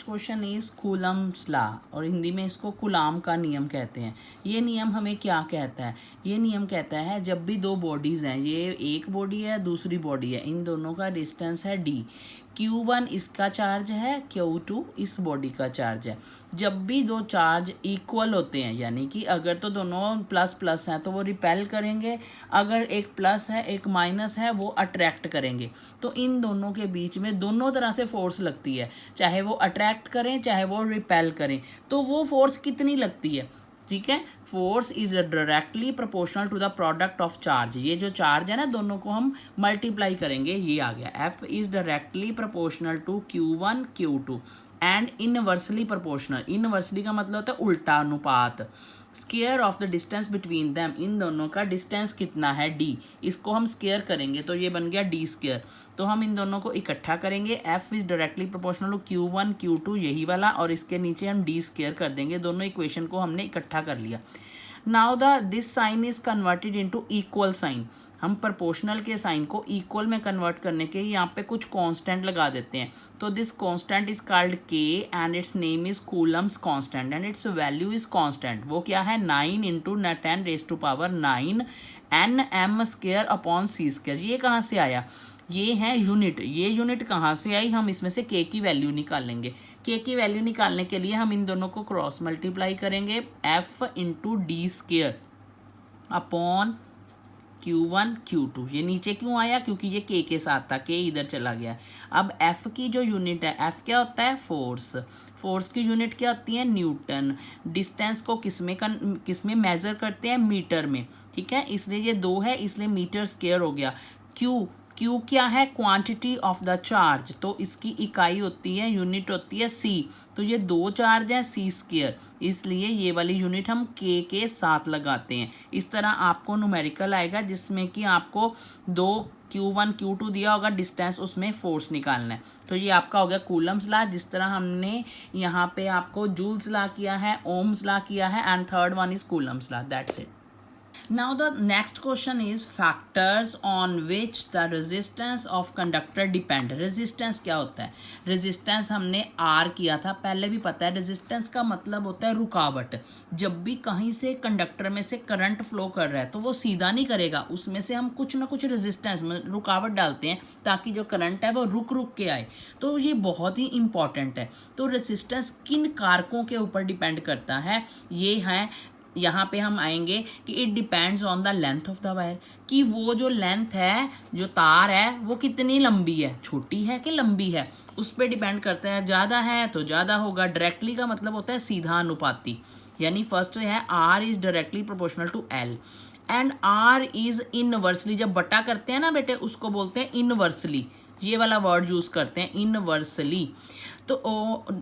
Next question is Coulomb's law, और हिंदी में इसको कूलाम का नियम कहते हैं। ये नियम हमें क्या कहता है? ये नियम कहता है जब भी दो बॉडीज़ हैं, ये एक बॉडी है दूसरी बॉडी है, इन दोनों का डिस्टेंस है d, Q1 इसका चार्ज है, Q2 इस बॉडी का चार्ज है। जब भी दो चार्ज इक्वल होते हैं, यानी कि अगर तो दोनों प्लस प्लस हैं तो वो रिपेल करेंगे, अगर एक प्लस है एक माइनस है वो अट्रैक्ट करेंगे। तो इन दोनों के बीच में दोनों तरह से फोर्स लगती है, चाहे वो अट्रैक्ट करें चाहे वो रिपेल करें। तो वो फोर्स कितनी लगती है? ठीक है, force is directly proportional to the product of charge. ये जो चार्ज है ना, दोनों को हम मल्टीप्लाई करेंगे, ये आ गया। F is directly proportional to Q1 Q2 and inversely proportional. Inversely का मतलब होता है उल्टा अनुपात। Square of the distance between them, इन दोनों का डिस्टेंस कितना है d, इसको हम स्क्वायर करेंगे तो ये बन गया d स्क्वायर। तो हम इन दोनों को इकट्ठा करेंगे, f is directly proportional to Q1 Q2 यही वाला, और इसके नीचे हम d स्क्वायर कर देंगे। दोनों इक्वेशन को हमने इकट्ठा कर लिया। Now this sign is converted into equal sign. हम प्रोपोर्शनल के साइन को इक्वल में कन्वर्ट करने के यहाँ पे कुछ कांस्टेंट लगा देते हैं। तो this constant is called k and it's name is Coulomb's constant and it's value is constant. वो क्या है? 9 into 10⁻⁹ nm square upon c square. ये कहाँ से आया? ये है यूनिट। ये यूनिट कहाँ से आई? हम इसमें से k की वैल्यू निकालेंगे। k की वैल्यू निकालने के लिए हम इन दोनों को क्रॉस मल्टीप्लाई करेंगे, f into D square upon Q1 Q2। ये नीचे क्यों आया? क्योंकि ये k के साथ था, k इधर चला गया। अब f की जो यूनिट है, f क्या होता है? फोर्स। फोर्स की यूनिट क्या होती है? न्यूटन। डिस्टेंस को किसमें मेजर करते हैं? मीटर में। ठीक है, इसलिए ये 2 है, इसलिए मीटर स्क्वायर हो गया। Q क्या है? क्वांटिटी ऑफ द चार्ज, तो इसकी इकाई होती है, यूनिट होती है C। तो ये 2 चार्ज हैं, C स्क्वायर, इसलिए ये वाली यूनिट हम k के साथ लगाते हैं। इस तरह आपको न्यूमेरिकल आएगा जिसमें कि आपको 2 Q1 Q2 दिया होगा डिस्टेंस, उसमें फोर्स निकालना है। तो ये आपका हो गया कूलम्स लॉ, जिस तरह हमने यहाँ पे आपको जूल्स लॉ किया है, ओम्स लॉ किया है, and third one is Coulomb's law. That's it. Now the next question is factors on which the resistance of conductor depend। resistance क्या होता है? resistance हमने R किया था, पहले भी पता है। resistance का मतलब होता है रुकावट। जब भी कहीं से कंडक्टर में से करंट फ्लो कर रहा है तो वो सीधा नहीं करेगा, उसमें से हम कुछ ना कुछ रेजिस्टेंस में रुकावट डालते हैं ताकि जो करंट है वो रुक रुक के आए। तो ये बहुत ही इंपॉर्टेंट है। तो रेजिस्टेंस किन कारकों के ऊपर डिपेंड करता है? ये है, यहाँ पे हम आएंगे कि it depends on the length of the wire, कि वो जो लेंथ है, जो तार है, वो कितनी लंबी है, छोटी है कि लंबी है, उस पर डिपेंड करता है। ज़्यादा है तो ज़्यादा होगा। डायरेक्टली का मतलब होता है सीधा अनुपाती, यानी फर्स्ट है R is directly proportional to L and R is inversely. जब बटा करते हैं ना बेटे, उसको बोलते हैं इनवर्सली। ये वाला वर्ड यूज़ करते हैं, इनवर्सली। तो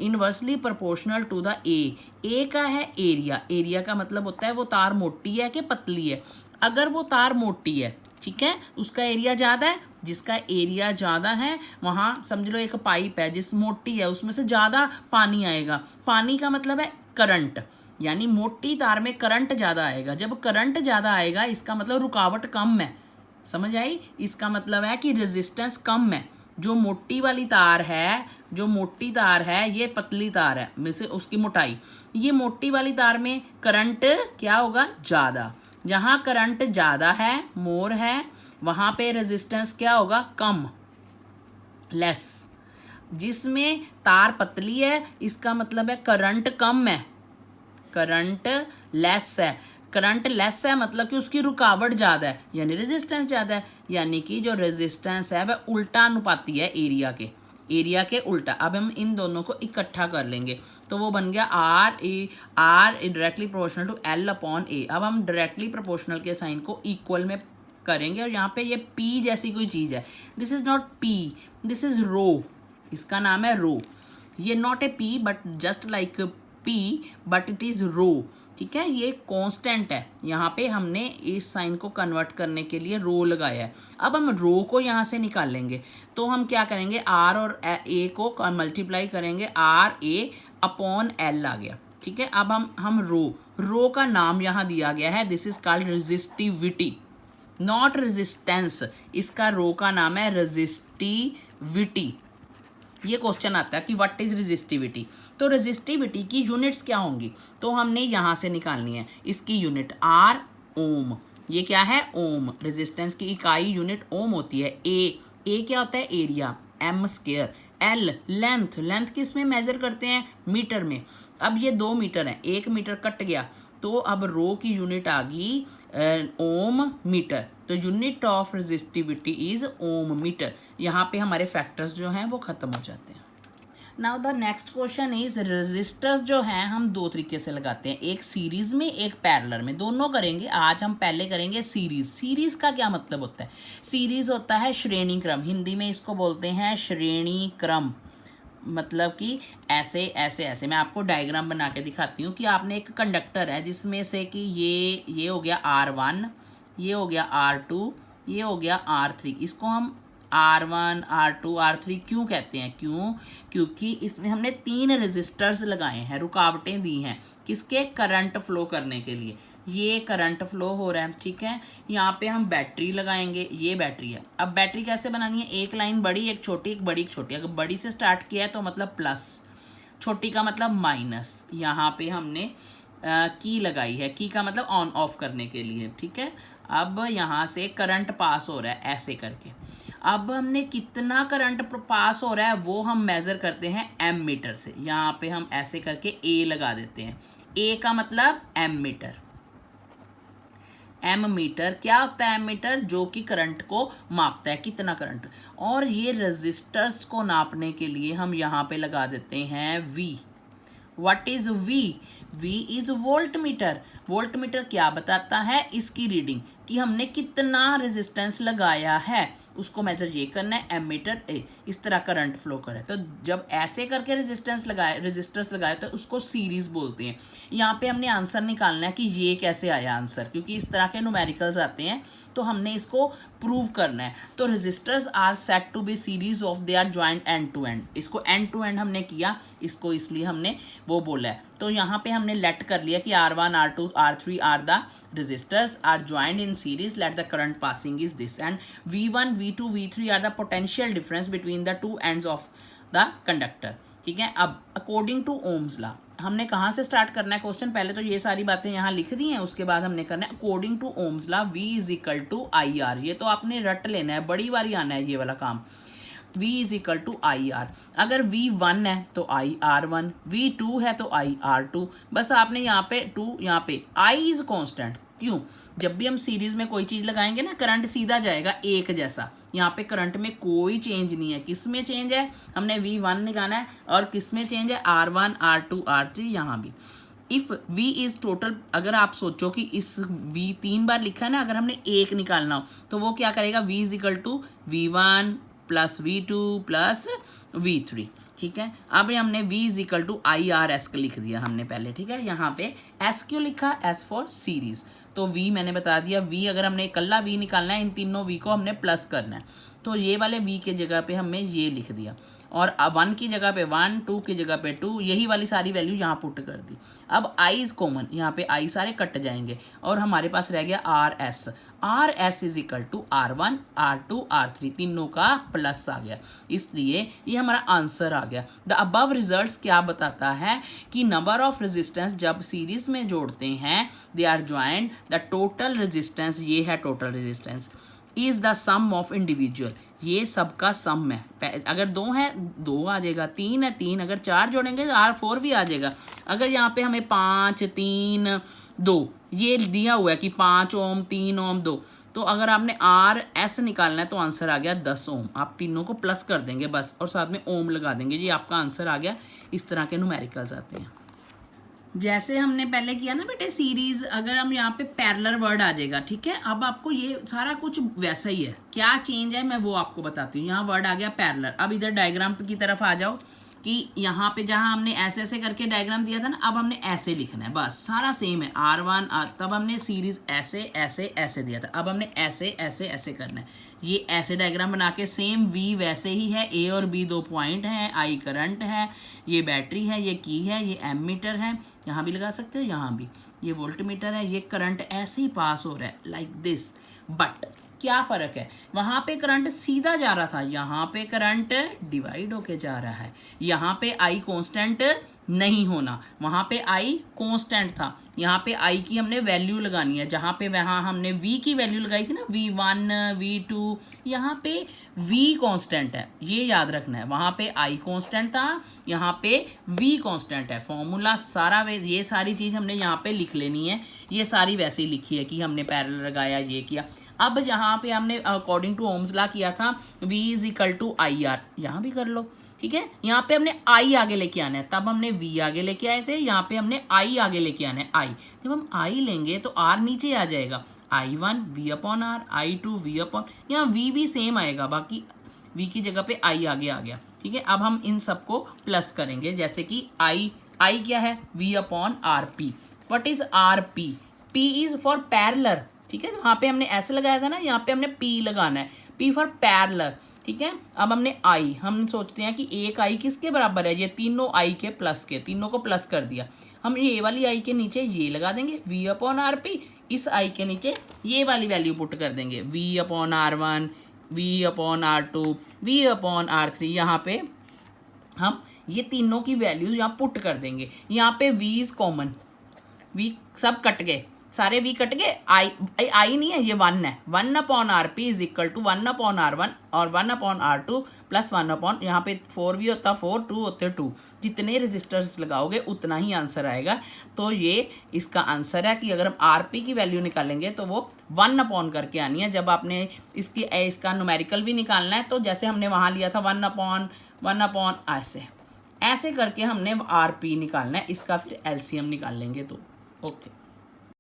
inversely proportional to the A का है एरिया। एरिया का मतलब होता है वो तार मोटी है कि पतली है। अगर वो तार मोटी है, ठीक है, उसका एरिया ज़्यादा है। जिसका एरिया ज़्यादा है वहाँ समझ लो एक पाइप है जिस मोटी है, उसमें से ज़्यादा पानी आएगा। पानी का मतलब है करंट, यानी मोटी तार में करंट ज़्यादा आएगा। जब करंट ज़्यादा आएगा इसका मतलब रुकावट कम है। समझ आई? इसका मतलब है कि रेजिस्टेंस कम है। जो मोटी वाली तार है, जो मोटी तार है, ये पतली तार है, में से उसकी मोटाई, ये मोटी वाली तार में करंट क्या होगा? ज़्यादा। जहाँ करंट ज़्यादा है, मोर है, वहाँ पे रेजिस्टेंस क्या होगा? कम, लेस। जिसमें तार पतली है इसका मतलब है करंट कम है, करंट लेस है। करंट लेस है मतलब कि उसकी रुकावट ज़्यादा है, यानी रेजिस्टेंस ज़्यादा है। यानी कि जो रेजिस्टेंस है वह उल्टा अनुपाती है एरिया के, एरिया के उल्टा। अब हम इन दोनों को इकट्ठा कर लेंगे तो वो बन गया R directly proportional to L upon A। अब हम डायरेक्टली प्रोपोर्शनल के साइन को इक्वल में करेंगे, और यहाँ पे ये P जैसी कोई चीज़ है। This is not P, this is rho. इसका नाम है रो। ये not a P but just like P but it is rho. ठीक है, ये कांस्टेंट है। यहाँ पे हमने इस साइन को कन्वर्ट करने के लिए रो लगाया है। अब हम रो को यहाँ से निकालेंगे तो हम क्या करेंगे? R और A को मल्टीप्लाई करेंगे, RA अपॉन L आ गया। ठीक है, अब हम रो का नाम यहाँ दिया गया है, this is called resistivity, not resistance. इसका रो का नाम है रेजिस्टिविटी। ये क्वेश्चन आता है कि व्हाट इज रेजिस्टिविटी। तो रेजिस्टिविटी की यूनिट्स क्या होंगी, तो हमने यहाँ से निकालनी है इसकी यूनिट आर ओम। ये क्या है, ओम। रेजिस्टेंस की इकाई यूनिट ओम होती है। ए क्या होता है, area, M square, L length, length किस में मेजर करते हैं, मीटर में। अब ये 2 मीटर है, 1 मीटर कट गया, तो अब रो की यूनिट आ गई ओम मीटर। तो unit of resistivity is ohm metre. यहाँ पे हमारे फैक्टर्स जो हैं वो खत्म हो जाते हैं। Now the next question is resistors जो हैं हम 2 तरीके से लगाते हैं, एक सीरीज में एक पैरेलल में, दोनों करेंगे। आज हम पहले करेंगे सीरीज। सीरीज का क्या मतलब होता है, सीरीज होता है श्रेणी क्रम, हिंदी में इसको बोलते हैं श्रेणी क्रम। मतलब कि ऐसे ऐसे ऐसे, मैं आपको डायग्राम बना के दिखाती हूँ कि आपने एक कंडक्टर है जिसमें से कि ये हो गया R1, ये हो गया R2, ये हो गया R3। इसको हम R1 R2 R3 क्यों कहते हैं, क्योंकि इसमें हमने 3 रेजिस्टर्स लगाए हैं, रुकावटें दी हैं, किसके, करंट फ्लो करने के लिए। ये करंट फ्लो हो रहा है, ठीक है। यहाँ पे हम बैटरी लगाएंगे, ये बैटरी है। अब बैटरी कैसे बनानी है, एक लाइन बड़ी एक छोटी, एक बड़ी एक छोटी। अगर बड़ी से स्टार्ट किया है तो मतलब प्लस, छोटी का मतलब माइनस। यहाँ पे हमने की लगाई है, की का मतलब ऑन ऑफ करने के लिए, ठीक है। अब यहाँ से करंट पास हो रहा है ऐसे करके। अब हमने कितना करंट पास हो रहा है वो हम मेज़र करते हैं एम मीटर से। यहाँ पे हम ऐसे करके ए लगा देते हैं, ए का मतलब एम मीटर। एम मीटर क्या होता है, एम मीटर जो कि करंट को मापता है, कितना करंट। और ये रेजिस्टर्स को नापने के लिए हम यहाँ पे लगा देते हैं V. What is V, V is voltmeter. Voltmeter क्या बताता है, इसकी रीडिंग कि हमने कितना रेजिस्टेंस लगाया है, उसको मेजर ये करना है, एम मीटर ए। इस तरह करंट फ्लो करे, तो जब ऐसे करके रेजिस्टर्स लगाए तो उसको सीरीज बोलते हैं। यहाँ पे हमने आंसर निकालना है कि ये कैसे आया आंसर, क्योंकि इस तरह के न्यूमेरिकल्स आते हैं तो हमने इसको प्रूव करना है। तो resistors are set to be series of they are joint end to end. इसको एंड टू एंड हमने किया, इसको इसलिए हमने वो बोला है। तो यहाँ पे हमने लेट कर लिया कि R1 R2 R3 are the resistors are joint in series, let the current passing is this, and V1 V2 V3 are the potential difference between the 2 ends of the conductor, ठीक है। अब according to Ohm's law हमने कहाँ से start करना है question, पहले तो ये सारी बातें यहाँ लिख दी हैं, उसके बाद हमने करना है according to Ohm's law V is equal to I R. ये तो आपने रट लेना है, बड़ी बारी आना है ये वाला काम। V is equal to I R. अगर V1 है तो IR1, V2 है तो IR2। बस आपने यहाँ पे 2, यहाँ पे I इज कॉन्स्टेंट। क्यों, जब भी हम सीरीज में कोई चीज़ लगाएंगे ना, करंट सीधा जाएगा एक जैसा। यहाँ पे करंट में कोई चेंज नहीं है। किस में चेंज है, हमने V1 निकालना है, और किस में चेंज है, R1 R2 R3। यहाँ भी इफ़ V इज़ टोटल, अगर आप सोचो कि इस V 3 बार लिखा है ना, अगर हमने एक निकालना हो तो वो क्या करेगा, V is equal to V1 plus V2 plus V3, ठीक है। अब हमने V is equal to IRS लिख दिया हमने पहले, ठीक है। यहाँ पे S क्यों लिखा, S फॉर सीरीज। तो V मैंने बता दिया, V अगर हमने इकल्ला V निकालना है, इन तीनों V को हमने प्लस करना है, तो ये वाले V के जगह पे हमने ये लिख दिया, और 1 की जगह पे 1, 2 की जगह पे 2, यही वाली सारी वैल्यू यहाँ पुट कर दी। अब I इज कॉमन, यहाँ पे I सारे कट जाएंगे, और हमारे पास रह गया RS। RS is equal to R1 R2 R3, तीनों का प्लस आ गया, इसलिए ये हमारा आंसर आ गया। द अबव रिजल्ट्स क्या बताता है कि नंबर ऑफ रेजिस्टेंस जब सीरीज में जोड़ते हैं, they are joint, the total resistance, ये है total resistance, is the sum of individual. ये सबका सम है। अगर 2 है 2 आ जाएगा, 3 है 3, अगर 4 जोड़ेंगे तो R4 भी आ जाएगा। अगर यहाँ पे हमें 5 3 2 ये दिया हुआ है कि 5 ओम 3 ओम 2, तो अगर आपने RS निकालना है तो आंसर आ गया 10 ओम। आप तीनों को प्लस कर देंगे बस, और साथ में ओम लगा देंगे, ये आपका आंसर आ गया। इस तरह के न्यूमेरिकल्स आते हैं। जैसे हमने पहले किया ना बेटे सीरीज, अगर हम यहाँ पे पैरेलल वर्ड आ जाएगा, ठीक है। अब आपको ये सारा कुछ वैसा ही है, क्या चेंज है मैं वो आपको बताती हूँ। यहाँ वर्ड आ गया पैरेलल। अब इधर डायग्राम की तरफ आ जाओ कि यहाँ पे जहाँ हमने ऐसे ऐसे करके डायग्राम दिया था ना, अब हमने ऐसे लिखना है, बस सारा सेम है। R1 तब हमने सीरीज ऐसे ऐसे ऐसे दिया था, अब हमने ऐसे ऐसे ऐसे करना है। ये ऐसे डायग्राम बना के सेम V वैसे ही है, A और B 2 पॉइंट हैं, I करंट है, ये बैटरी है, ये की है, ये एम मीटर है, यहाँ भी लगा सकते हो, यहाँ भी ये वोल्ट मीटर है, ये करंट ऐसे ही पास हो रहा है लाइक दिस। बट क्या फ़र्क है, वहाँ पे करंट सीधा जा रहा था, यहाँ पे करंट डिवाइड होके जा रहा है। यहाँ पे आई कांस्टेंट नहीं होना, वहाँ पे आई कांस्टेंट था। यहाँ पे आई की हमने वैल्यू लगानी है, जहाँ पे वहाँ हमने v की वैल्यू लगाई थी ना, v1 v2, यहाँ पे v कांस्टेंट है, ये याद रखना है। वहाँ पे i कांस्टेंट था, यहाँ पे v कांस्टेंट है। फॉर्मूला सारा ये सारी चीज़ हमने यहाँ पे लिख लेनी है, ये सारी वैसे ही लिखी है कि हमने पैरेलल लगाया, ये किया। अब यहाँ पे हमने अकॉर्डिंग टू ओम्स लॉ किया था v is equal to I R, यहाँ भी कर लो, ठीक है। यहाँ पे हमने i आगे लेके आना है, तब हमने v आगे लेके आए थे, यहाँ पे हमने i आगे लेके आना है। i जब हम i लेंगे तो r नीचे आ जाएगा, i1 v upon r, i2 v upon, यहाँ v भी सेम आएगा, बाकी v की जगह पे i आगे आ गया, ठीक है। अब हम इन सबको प्लस करेंगे, जैसे कि i क्या है, v upon R P. What is R P, p is for parallel, ठीक है। वहाँ पे हमने ऐसे लगाया था ना, यहाँ पे हमने p लगाना है, p फॉर पैरेलल, ठीक है। अब हमने i, हम सोचते हैं कि एक i किसके बराबर है, ये तीनों i के प्लस के, तीनों को प्लस कर दिया। हम ये वाली i के नीचे ये लगा देंगे v अपॉन आर पी, इस i के नीचे ये वाली वैल्यू पुट कर देंगे, v upon r1, v upon r2, v upon r3। यहाँ पे हम ये तीनों की वैल्यूज यहाँ पुट कर देंगे। यहाँ पे v इज कॉमन, v सब कट गए, सारे v कट गए, i नहीं है, ये 1 है। 1 upon R P is equal to 1 upon r1 और 1 अपॉन r2 प्लस 1 अपॉन, यहाँ पे 4v होता 4, 2 होते 2। जितने रजिस्टर्स लगाओगे उतना ही आंसर आएगा। तो ये इसका आंसर है कि अगर हम आर पी की वैल्यू निकालेंगे तो वो 1 अपॉन करके आनी है। जब आपने इसका न्यूमेरिकल भी निकालना है तो जैसे हमने वहाँ लिया था 1 अपॉन ऐसे करके हमने आर पी निकालना है, इसका फिर एलसीएम निकाल लेंगे तो ओके।